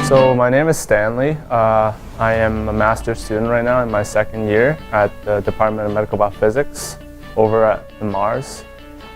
So my name is Stanley. I am a master's student right now in my second year at the Department of Medical Biophysics over at the Mars.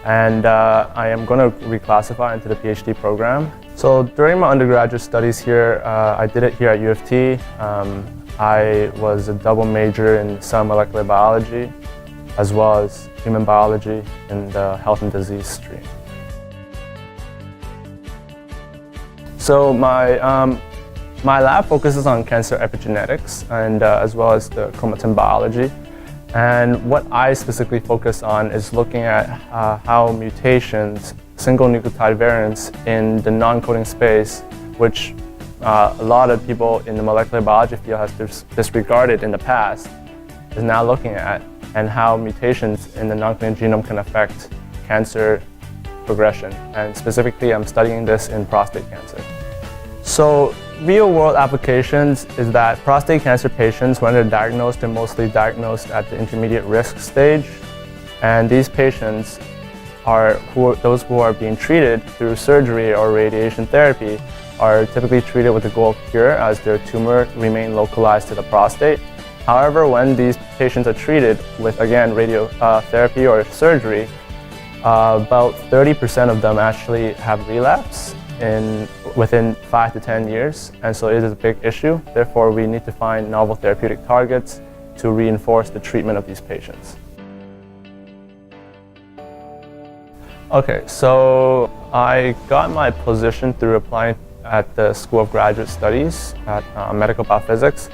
And I am going to reclassify into the PhD program. So during my undergraduate studies here, I did it here at U of T. I was a double major in cell molecular biology, as well as human biology in the health and disease stream. So my lab focuses on cancer epigenetics and as well as the chromatin biology. And what I specifically focus on is looking at how mutations, single nucleotide variants in the non-coding space, which a lot of people in the molecular biology field has disregarded in the past, is now looking at, and how mutations in the non-coding genome can affect cancer progression. And specifically, I'm studying this in prostate cancer. So real-world applications is that prostate cancer patients, when they're diagnosed, they're mostly diagnosed at the intermediate risk stage. And these patients are those who are being treated through surgery or radiation therapy are typically treated with the goal of cure, as their tumor remain localized to the prostate. However, when these patients are treated with, again, radiotherapy or surgery, about 30% of them actually have relapse within 5 to 10 years, and so it is a big issue. Therefore, we need to find novel therapeutic targets to reinforce the treatment of these patients. Okay, so I got my position through applying at the School of Graduate Studies at Medical Biophysics.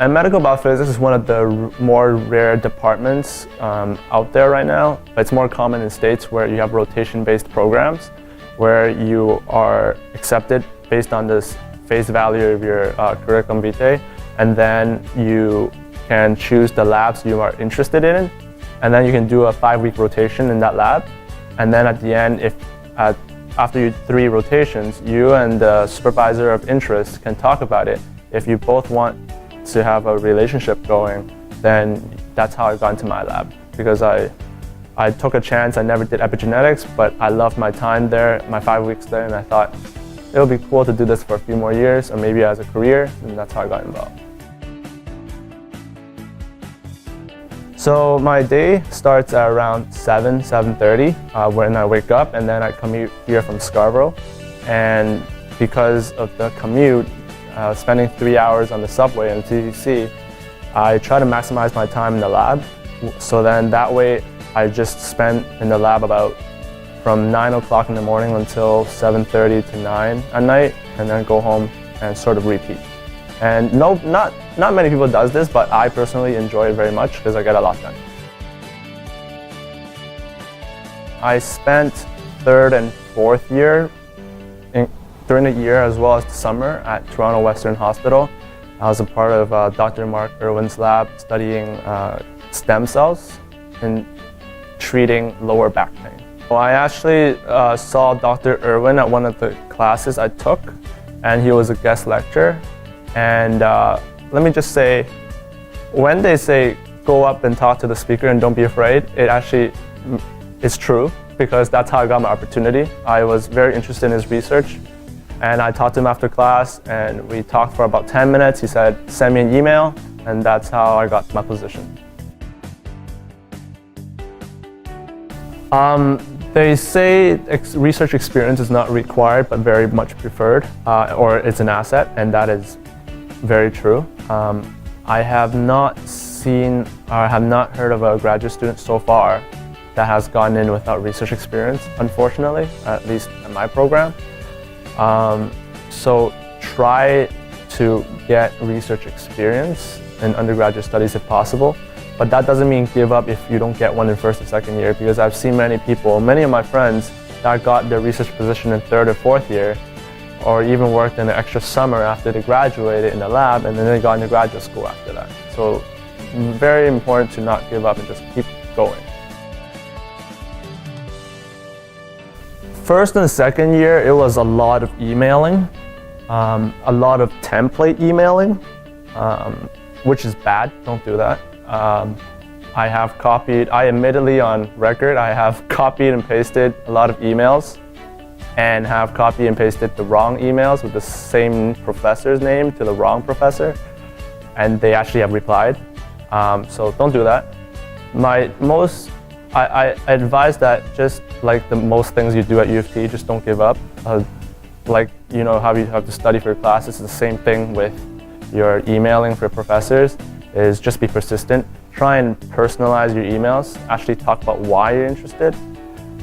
And medical biophysics is one of the more rare departments out there right now. It's more common in states where you have rotation-based programs, where you are accepted based on this face value of your curriculum vitae, and then you can choose the labs you are interested in, and then you can do a 5-week rotation in that lab. And then at the end, after 3 rotations, you and the supervisor of interest can talk about it. If you both want to have a relationship going, then that's how I got into my lab, because I took a chance. I never did epigenetics, but I loved my time there, my 5 weeks there, and I thought it would be cool to do this for a few more years, or maybe as a career, and that's how I got involved. So my day starts at around 7:30 when I wake up, and then I commute here from Scarborough. And because of the commute, spending 3 hours on the subway in TTC, I try to maximize my time in the lab. So then that way, I just spend in the lab about from 9 o'clock in the morning until 7:30 to 9 at night, and then go home and sort of repeat. And no, not many people does this, but I personally enjoy it very much because I get a lot done. I spent 3rd and 4th year during the year, as well as the summer, at Toronto Western Hospital. I was a part of Dr. Mark Irwin's lab studying stem cells and treating lower back pain. Well, I actually saw Dr. Irwin at one of the classes I took, and he was a guest lecturer. And let me just say, when they say go up and talk to the speaker and don't be afraid, it actually is true, because that's how I got my opportunity. I was very interested in his research, and I talked to him after class, and we talked for about 10 minutes. He said, send me an email, and that's how I got my position. They say research experience is not required, but very much preferred, or it's an asset, and that is very true. I have not seen, or I have not heard of a graduate student so far that has gone in without research experience, unfortunately, at least in my program. So try to get research experience in undergraduate studies if possible, but that doesn't mean give up if you don't get one in 1st or 2nd year, because I've seen many people, many of my friends that got their research position in 3rd or 4th year, or even worked in an extra summer after they graduated in the lab, and then they got into graduate school after that. So very important to not give up and just keep going. 1st and 2nd year, it was a lot of emailing, a lot of template emailing, which is bad, don't do that. I admittedly on record, I have copied and pasted a lot of emails and have copy and pasted the wrong emails with the same professor's name to the wrong professor, and they actually have replied. So don't do that. I advise that just like the most things you do at U of T, just don't give up. Like, you know, how you have to study for your classes, it's the same thing with your emailing for professors, is just be persistent. Try and personalize your emails, actually talk about why you're interested.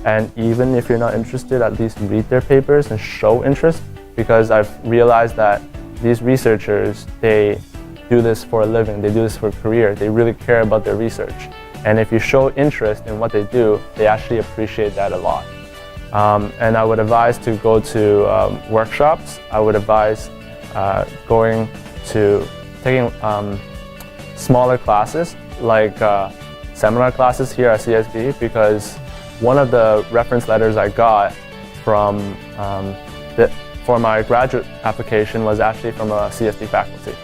And even if you're not interested, at least read their papers and show interest, because I've realized that these researchers, they do this for a living, they do this for a career, they really care about their research. And if you show interest in what they do, they actually appreciate that a lot. And I would advise to go to workshops. I would advise taking smaller classes, like seminar classes here at CSB, because one of the reference letters I got from for my graduate application was actually from a CSB faculty.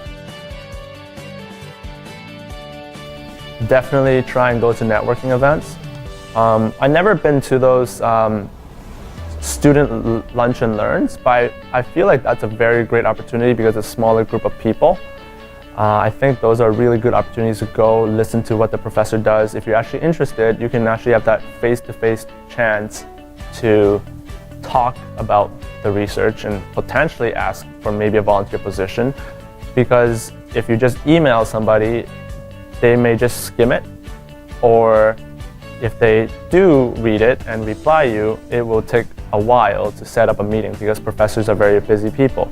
Definitely try and go to networking events. I've never been to those student lunch and learns, but I feel like that's a very great opportunity because it's a smaller group of people. I think those are really good opportunities to go listen to what the professor does. If you're actually interested, you can actually have that face-to-face chance to talk about the research and potentially ask for maybe a volunteer position. Because if you just email somebody, they may just skim it, or if they do read it and reply you, it will take a while to set up a meeting because professors are very busy people.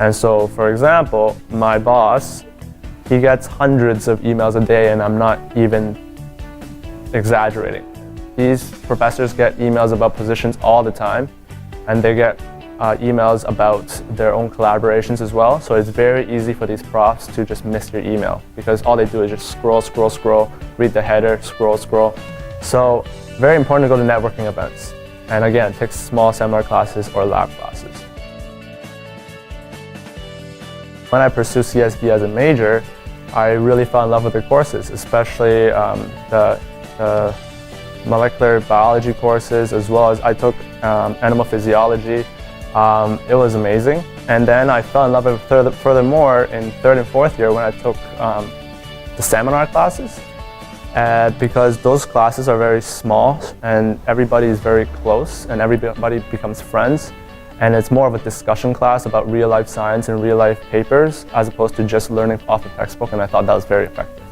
And so, for example, my boss, he gets hundreds of emails a day, and I'm not even exaggerating. These professors get emails about positions all the time, and they get emails about their own collaborations as well. So it's very easy for these profs to just miss your email because all they do is just scroll, read the header, scroll. So very important to go to networking events. And again, take small seminar classes or lab classes. When I pursued CSB as a major, I really fell in love with the courses, especially the molecular biology courses, as well as I took animal physiology. It was amazing. And then I fell in love with it furthermore in third and fourth year when I took the seminar classes, because those classes are very small and everybody is very close and everybody becomes friends. And it's more of a discussion class about real-life science and real-life papers as opposed to just learning off the textbook, and I thought that was very effective.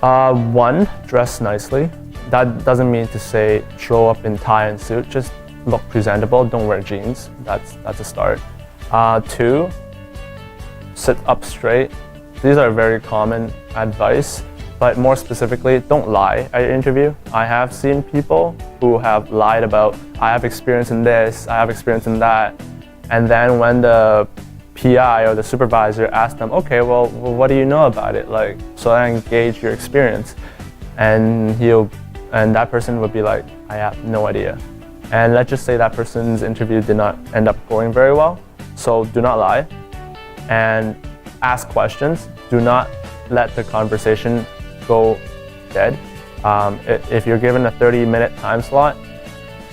One, dress nicely. That doesn't mean to say show up in tie and suit, just look presentable, don't wear jeans, that's a start. Two, sit up straight. These are very common advice, but more specifically, don't lie at your interview. I have seen people who have lied about, I have experience in this, I have experience in that, and then when the PI or the supervisor asks them, okay, well, what do you know about it? Like, so I engage your experience, and that person would be like, I have no idea. And let's just say that person's interview did not end up going very well. So do not lie and ask questions. Do not let the conversation go dead. If you're given a 30-minute time slot,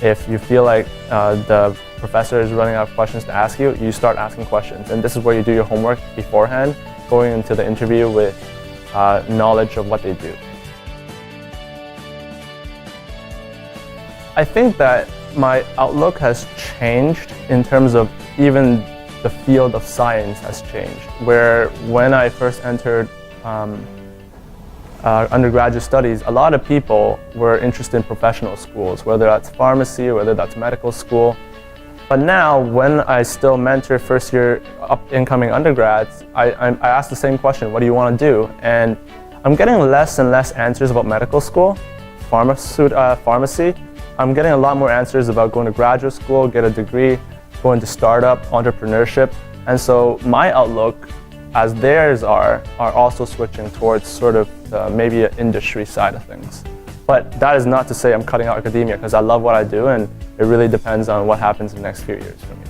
if you feel like the professor is running out of questions to ask you, you start asking questions. And this is where you do your homework beforehand, going into the interview with knowledge of what they do. I think that my outlook has changed in terms of even the field of science has changed, where when I first entered undergraduate studies, a lot of people were interested in professional schools, whether that's pharmacy or whether that's medical school. But now, when I still mentor first-year incoming undergrads, I ask the same question, what do you want to do? And I'm getting less and less answers about medical school, pharmacy. I'm getting a lot more answers about going to graduate school, get a degree, going to startup, entrepreneurship. And so my outlook, as theirs are also switching towards sort of maybe an industry side of things. But that is not to say I'm cutting out academia, because I love what I do, and it really depends on what happens in the next few years for me.